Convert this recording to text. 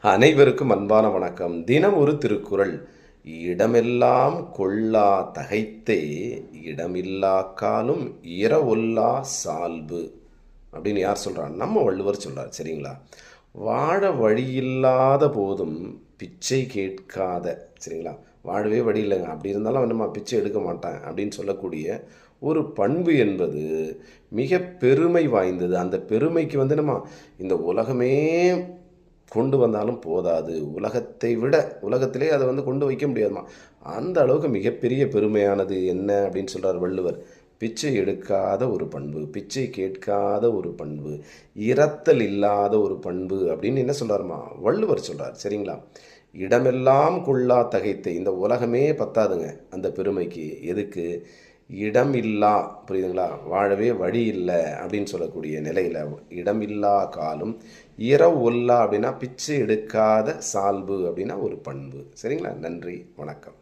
அனைவருக்கும் அன்பான வணக்கம். தினம் ஒரு திருக்குறள். இடமெல்லாம் கொள்ளா தகைத்தே இடமில்லா காலும் இரவொல்லா சால்பு அப்படின்னு யார் சொல்றா? நம்ம வள்ளுவர் சொல்றார். சரிங்களா? வாழ வழியில்லாத போதும் பிச்சை கேட்காத, சரிங்களா? வாழவே வழி இல்லைங்க, அப்படி இருந்தாலும் நம்ம பிச்சை எடுக்க மாட்டேன் அப்படின்னு சொல்லக்கூடிய ஒரு பண்பு என்பது மிக பெருமை வாய்ந்தது. அந்த பெருமைக்கு நம்ம இந்த உலகமே கொண்டு வந்தாலும் போதாது. உலகத்தை விட உலகத்திலே அதை கொண்டு வைக்க முடியாதுமா. அந்த அளவுக்கு மிகப்பெரிய பெருமையானது என்ன அப்படின்னு சொல்கிறார் வள்ளுவர். பிச்சை எடுக்காத ஒரு பண்பு, பிச்சை கேட்காத ஒரு பண்பு, இரத்தல் இல்லாத ஒரு பண்பு அப்படின்னு என்ன சொல்கிறாருமா வள்ளுவர் சொல்கிறார். சரிங்களா? இடமெல்லாம் கொள்ளா தகைத்தை, இந்த உலகமே பத்தாதுங்க அந்த பெருமைக்கு. எதுக்கு? இடம் இல்லா, புரியுதுங்களா? வாழவே வழி இல்லை அப்படின்னு சொல்லக்கூடிய நிலையில் இடம் இல்லா காலும் இரவு ஒல்லா அப்படின்னா பிச்சை எடுக்காத சால்பு அப்படின்னா ஒரு பண்பு. சரிங்களா? நன்றி, வணக்கம்.